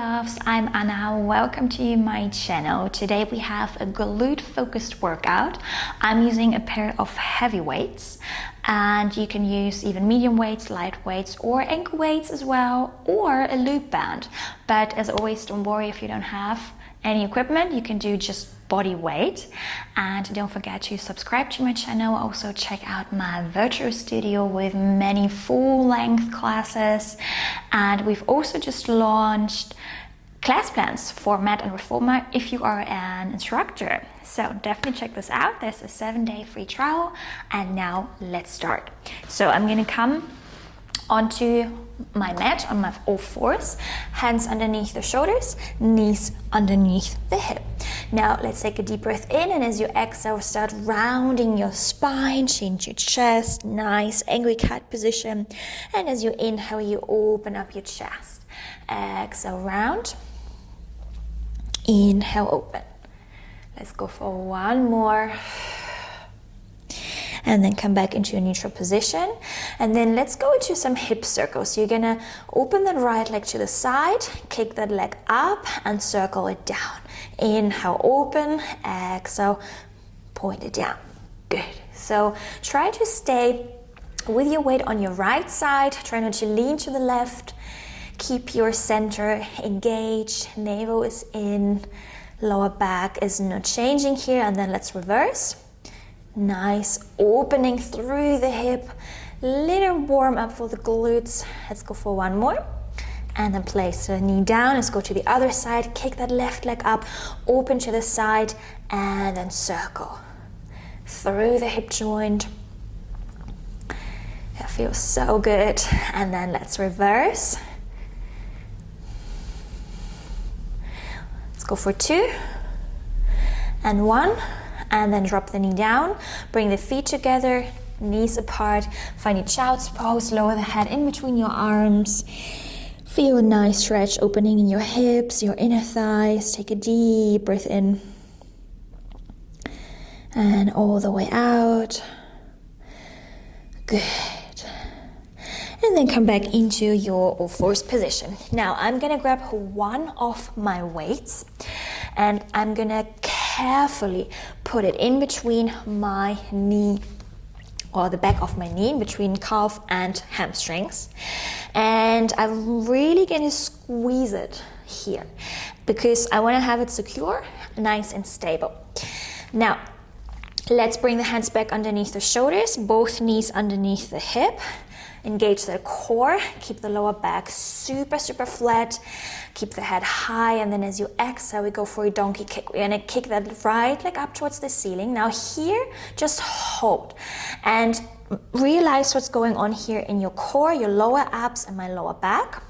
loves, I'm Anna. Welcome to my channel. Today we have a glute focused workout. I'm using a pair of heavy weights, and you can use even medium weights, light weights, or ankle weights as well, or a loop band. But as always, don't worry if you don't have any equipment, you can do just body weight. And don't forget to subscribe to my channel. Also check out my virtual studio with many full-length classes, and we've also just launched class plans for mat and reformer if you are an instructor. So definitely check this out. There's a 7-day free trial, and now let's start. So I'm gonna come onto my mat on my all fours, hands underneath the shoulders, knees underneath the hip. Now let's take a deep breath in, and as you exhale, start rounding your spine, chin to chest, nice angry cat position. And as you inhale, you open up your chest. Exhale, round. Inhale, open. Let's go for one more. And then come back into a neutral position. And then let's go into some hip circles. So you're gonna open that right leg to the side, kick that leg up and circle it down. Inhale, open, exhale, point it down. Good. So try to stay with your weight on your right side. Try not to lean to the left. Keep your center engaged. Navel is in, lower back is not changing here. And then let's reverse. Nice opening through the hip, little warm up for the glutes. Let's go for one more, and then place the knee down. Let's go to the other side, kick that left leg up, open to the side, and then circle through the hip joint. That feels so good. And then let's reverse. Let's go for 2 and 1. And then drop the knee down, bring the feet together, knees apart, find your child's pose, lower the head in between your arms. Feel a nice stretch opening in your hips, your inner thighs. Take a deep breath in. And all the way out. Good. And then come back into your all fours position. Now I'm gonna grab one of my weights, and I'm gonna carefully put it in between my knee, or the back of my knee, in between calf and hamstrings. And I'm really gonna squeeze it here because I wanna have it secure, nice and stable. Now, let's bring the hands back underneath the shoulders, both knees underneath the hip. Engage the core, keep the lower back super flat, keep the head high, and then as you exhale, we go for a donkey kick. We're gonna kick that right leg up towards the ceiling. Now here, just hold and realize what's going on here in your core, your lower abs and my lower back.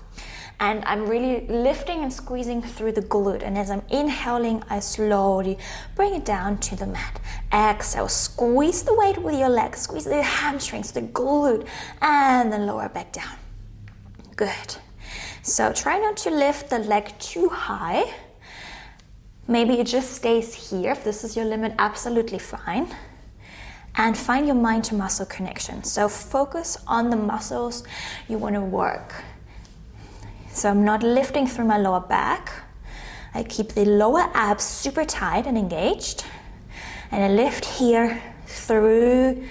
And I'm really lifting and squeezing through the glute. And as I'm inhaling, I slowly bring it down to the mat. Exhale, squeeze the weight with your legs, squeeze the hamstrings, the glute, and then lower back down. Good. So try not to lift the leg too high. Maybe it just stays here. If this is your limit, absolutely fine. And find your mind to muscle connection. So focus on the muscles you want to work. So I'm not lifting through my lower back. I keep the lower abs super tight and engaged. And I lift here through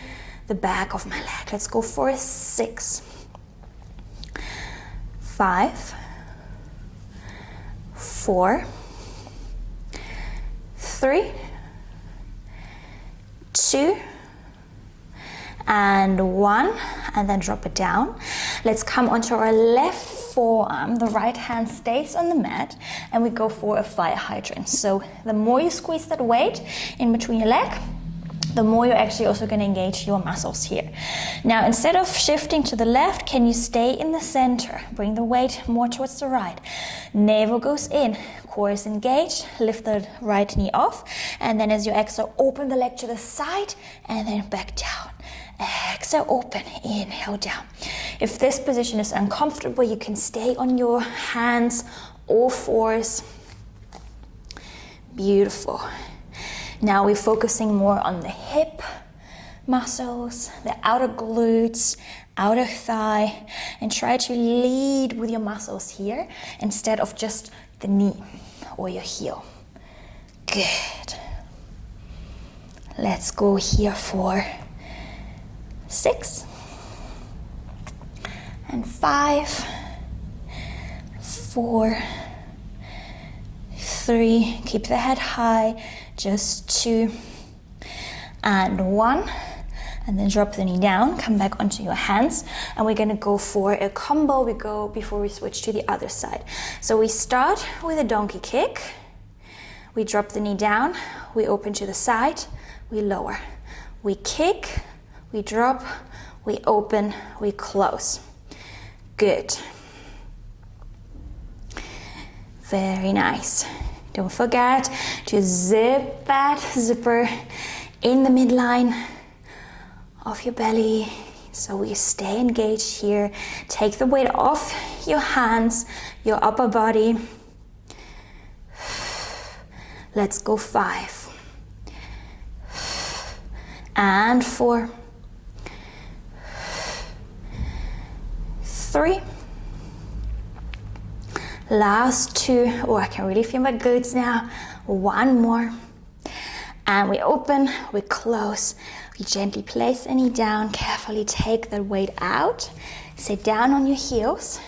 the back of my leg. Let's go for 6, 5, 4, 3, 2, and 1. And then drop it down. Let's come onto our left forearm. The right hand stays on the mat, and we go for a fire hydrant. So the more you squeeze that weight in between your leg, the more you're actually also going to engage your muscles here. Now, instead of shifting to the left, can you stay in the center? Bring the weight more towards the right. Navel goes in, core is engaged, lift the right knee off, and then as you exhale, open the leg to the side, and then back down. Exhale, open, inhale, down. If this position is uncomfortable, you can stay on your hands, all fours. Beautiful. Now we're focusing more on the hip muscles, the outer glutes, outer thigh, and try to lead with your muscles here instead of just the knee or your heel. Good. Let's go here for 6 and 5, 4, 3, keep the head high, just 2 and 1, and then drop the knee down, come back onto your hands, and we're gonna go for a combo. We go before we switch to the other side. So we start with a donkey kick, we drop the knee down, we open to the side, we lower, we kick, we drop, we open, we close. Good. Very nice. Don't forget to zip that zipper in the midline of your belly so we stay engaged here. Take the weight off your hands, your upper body. Let's go 5 and 4, 3, last 2. Oh, I can really feel my glutes now. 1 more, and we open, we close, we gently place the knee down, carefully take the weight out, sit down on your heels,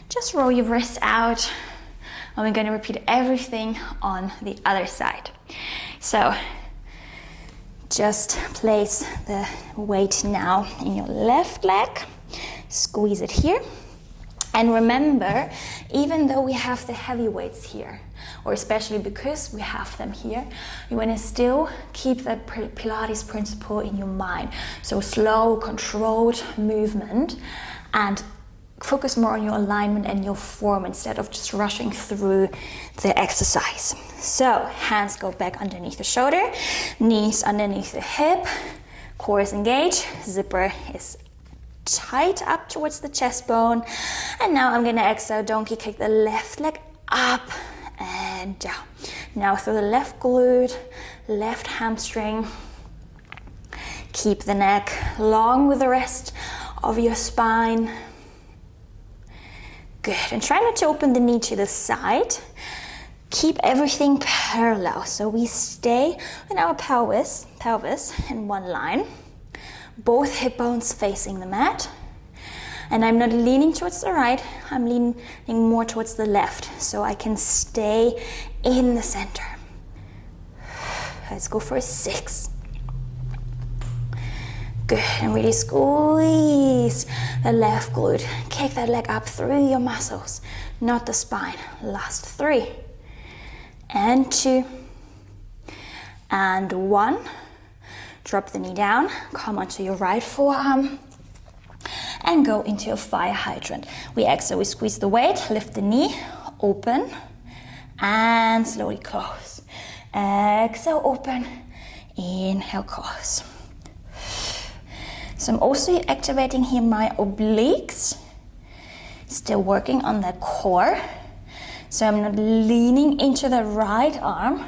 just roll your wrists out, and we're going to repeat everything on the other side. So just place the weight now in your left leg, squeeze it here. And remember, even though we have the heavy weights here, or especially because we have them here, you want to still keep that Pilates principle in your mind. So slow, controlled movement, and focus more on your alignment and your form instead of just rushing through the exercise. So hands go back underneath the shoulder, knees underneath the hip, core is engaged, zipper is tight up towards the chest bone. And now I'm gonna exhale, donkey kick the left leg up and down. Now through the left glute, left hamstring. Keep the neck long with the rest of your spine. Good, and try not to open the knee to the side. Keep everything parallel, so we stay in our pelvis in one line. Both hip bones facing the mat. And I'm not leaning towards the right, I'm leaning more towards the left, so I can stay in the center. Let's go for 6. Good, and really squeeze the left glute. Kick that leg up through your muscles, not the spine. Last 3, and 2, and 1. Drop the knee down, come onto your right forearm, and go into a fire hydrant. We exhale, we squeeze the weight, lift the knee, open, and slowly close. Exhale, open, inhale, close. So I'm also activating here my obliques, still working on the core. So I'm not leaning into the right arm,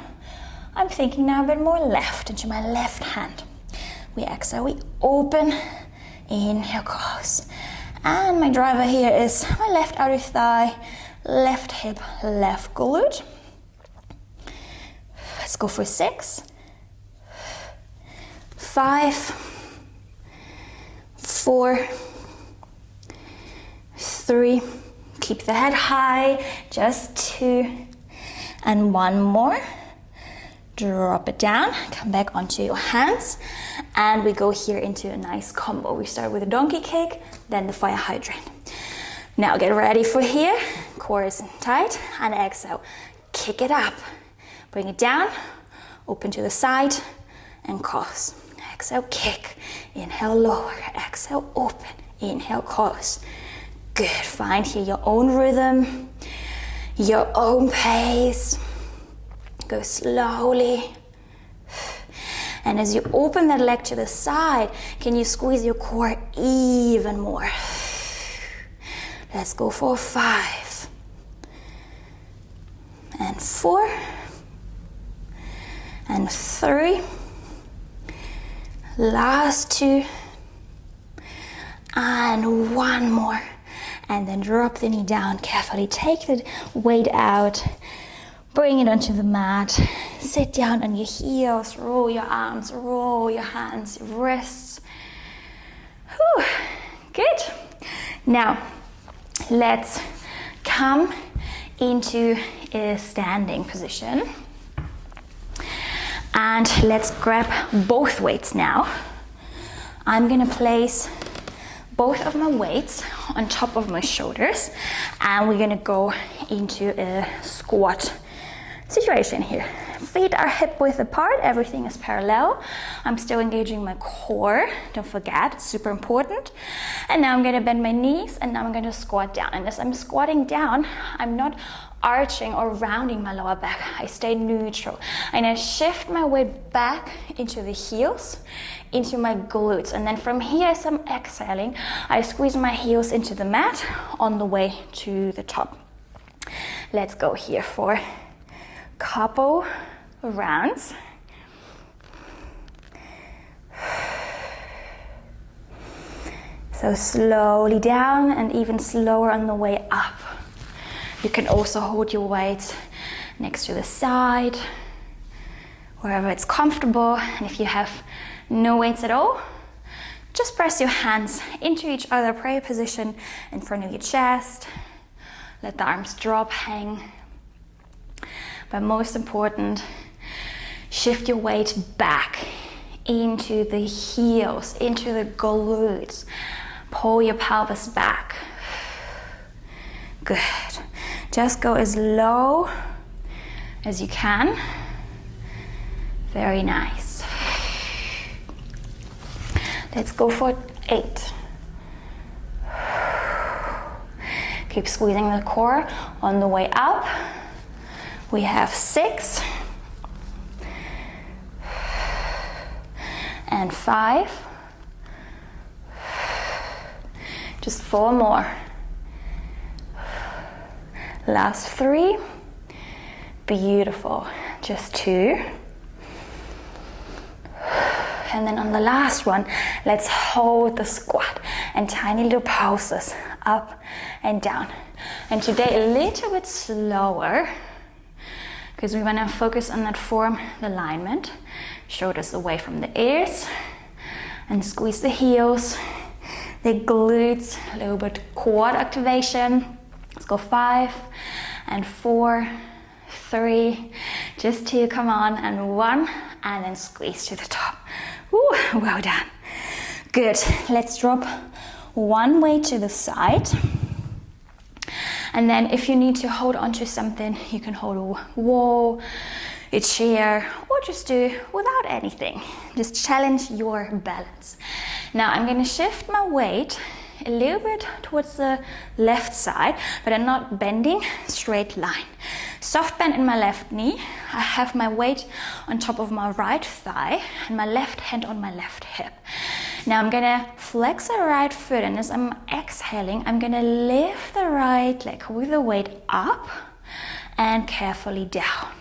I'm thinking now a bit more left, into my left hand. We exhale, we open, inhale, close. And my driver here is my left outer thigh, left hip, left glute. Let's go for 6, 5, 4, 3, keep the head high, just 2, and 1 more. Drop it down, come back onto your hands, and we go here into a nice combo. We start with a donkey kick, then the fire hydrant. Now get ready for here, core is tight, and exhale, kick it up. Bring it down, open to the side, and close. Exhale, kick, inhale, lower, exhale, open, inhale, close. Good, find here your own rhythm, your own pace. Go slowly. And as you open that leg to the side, can you squeeze your core even more? Let's go for 5, and 4, and 3, last 2, And one more. And then drop the knee down carefully. Take the weight out. Bring it onto the mat. Sit down on your heels. Roll your arms, roll your hands, your wrists. Whew. Good. Now, let's come into a standing position. And let's grab both weights now. I'm gonna place both of my weights on top of my shoulders, and we're gonna go into a squat situation here. Feet are hip width apart, everything is parallel. I'm still engaging my core, don't forget, it's super important. And now I'm gonna bend my knees, and now I'm gonna squat down. And as I'm squatting down, I'm not arching or rounding my lower back. I stay neutral. And I shift my weight back into the heels, into my glutes. And then from here, as I'm exhaling, I squeeze my heels into the mat on the way to the top. Let's go here for a couple rounds. So slowly down and even slower on the way up. You can also hold your weights next to the side, wherever it's comfortable. And if you have no weights at all, just press your hands into each other, prayer position in front of your chest. Let the arms drop, hang. But most important, shift your weight back into the heels, into the glutes. Pull your pelvis back. Good. Just go as low as you can. Very nice. Let's go for 8. Keep squeezing the core on the way up. We have 6. And 5. Just 4 more. Last 3. Beautiful. Just 2. And then on the last one, let's hold the squat and tiny little pulses up and down. And today a little bit slower because we want to focus on that form alignment. Shoulders away from the ears and squeeze the heels, the glutes, a little bit quad activation. Let's go 5 and 4, 3, just 2, come on, and 1, and then squeeze to the top. Ooh, well done. Good, let's drop one weight to the side. And then if you need to hold onto something, you can hold a wall, a chair, or just do without anything. Just challenge your balance. Now I'm gonna shift my weight a little bit towards the left side, but I'm not bending, straight line. Soft bend in my left knee. I have my weight on top of my right thigh and my left hand on my left hip. Now I'm gonna flex the right foot, and as I'm exhaling, I'm gonna lift the right leg with the weight up and carefully down.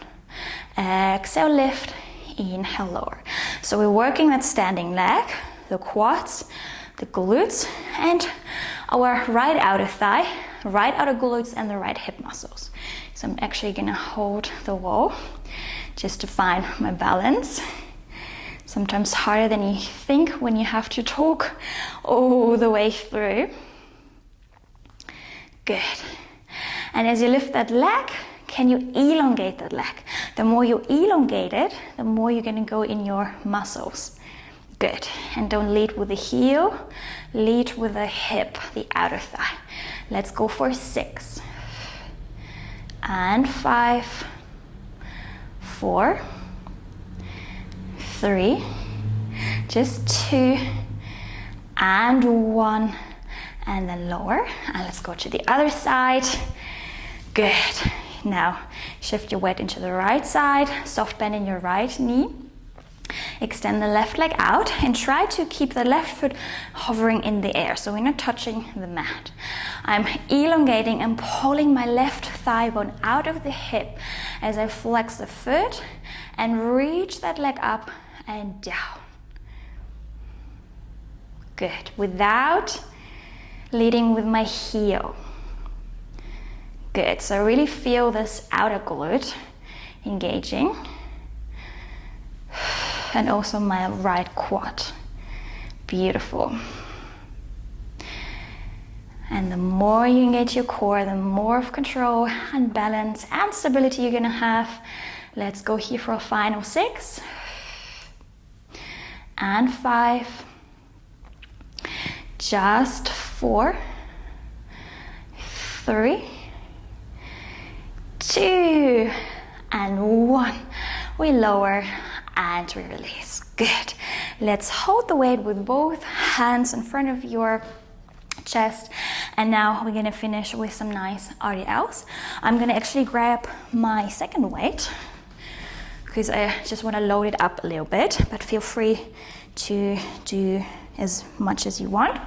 Exhale, lift, inhale, lower. So we're working that standing leg, the quads, the glutes, and our right outer thigh, right outer glutes, and the right hip muscles. So I'm actually gonna hold the wall just to find my balance. Sometimes harder than you think when you have to talk all the way through. Good. And as you lift that leg, can you elongate that leg? The more you elongate it, the more you're gonna go in your muscles. Good. And don't lead with the heel, lead with the hip, the outer thigh. Let's go for 6. And 5, 4, 3, just 2, and 1, and then lower. And let's go to the other side. Good. Now shift your weight into the right side, soft bend in your right knee. Extend the left leg out and try to keep the left foot hovering in the air, so we're not touching the mat. I'm elongating and pulling my left thigh bone out of the hip as I flex the foot and reach that leg up and down. Good. Without leading with my heel. Good, so really feel this outer glute engaging, and also my right quad. Beautiful. And the more you engage your core, the more of control and balance and stability you're gonna have. Let's go here for a final 6 and 5, just 4, 3, 2, and 1. We lower and we release. Good. Let's hold the weight with both hands in front of your chest, and now we're gonna finish with some nice RDLs. I'm gonna actually grab my second weight because I just want to load it up a little bit, but feel free to do as much as you want.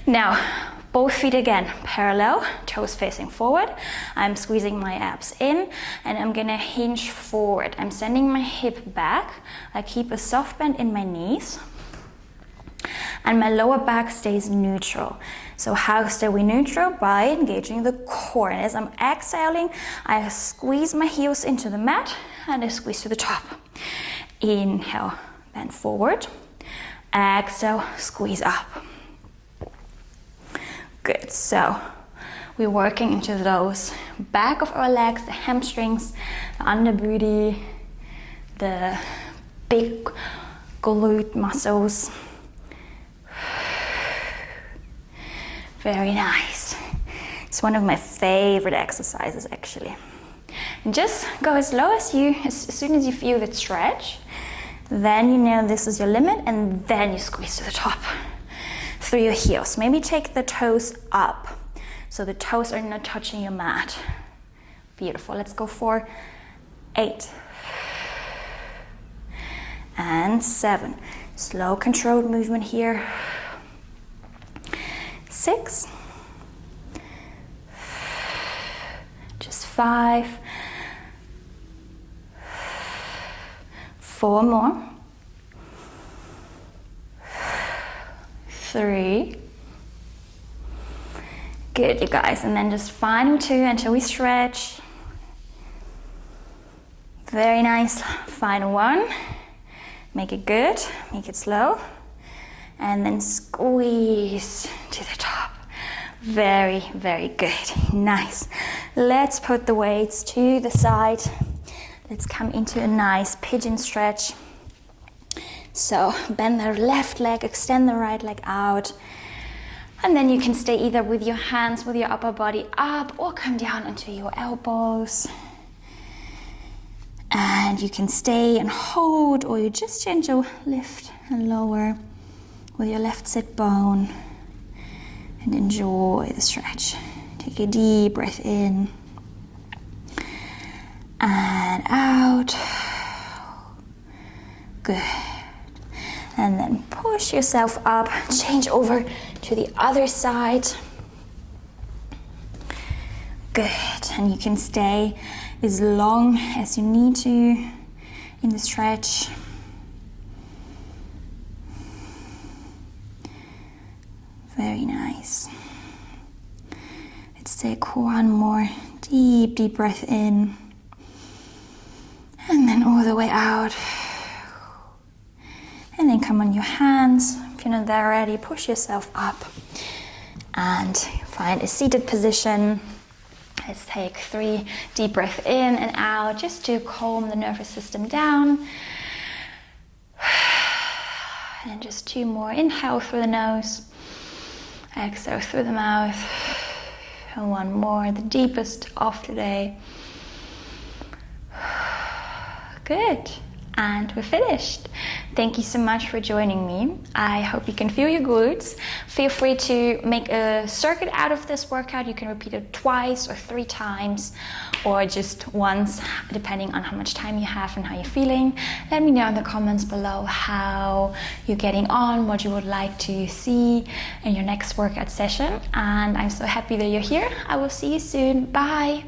Now, both feet again parallel, toes facing forward. I'm squeezing my abs in and I'm gonna hinge forward. I'm sending my hip back. I keep a soft bend in my knees and my lower back stays neutral. So how stay we neutral? By engaging the core. And as I'm exhaling, I squeeze my heels into the mat and I squeeze to the top. Inhale, bend forward. Exhale, squeeze up. Good, so we're working into those back of our legs, the hamstrings, the under booty, the big glute muscles. Very nice. It's one of my favorite exercises actually. And just go as low as soon as you feel that stretch, then you know this is your limit, and then you squeeze to the top through your heels. Maybe take the toes up so the toes are not touching your mat. Beautiful. Let's go for 8 and 7. Slow controlled movement here. 6, just 5, 4 more, 3, good you guys, and then just final 2 until we stretch. Very nice, final 1, make it good, make it slow. And then squeeze to the top. Very, very good. Nice. Let's put the weights to the side. Let's come into a nice pigeon stretch. So bend the left leg, extend the right leg out. And then you can stay either with your hands, with your upper body up, or come down onto your elbows. And you can stay and hold, or you just gentle lift and lower with your left sit bone and enjoy the stretch. Take a deep breath in and out. Good. And then push yourself up, change over to the other side. Good. And you can stay as long as you need to in the stretch. Very nice. Let's take one more deep, deep breath in. And then all the way out. And then come on your hands. If you're not there already, push yourself up. And find a seated position. Let's take 3 deep breaths in and out just to calm the nervous system down. And just 2 more. Inhale through the nose. Exhale through the mouth. And 1 more, the deepest of today. Good. And we're finished. Thank you so much for joining me. I hope you can feel your glutes. Feel free to make a circuit out of this workout. You can repeat it twice or 3 times, or just once, depending on how much time you have and how you're feeling. Let me know in the comments below how you're getting on, what you would like to see in your next workout session. And I'm so happy that you're here. I will see you soon. Bye.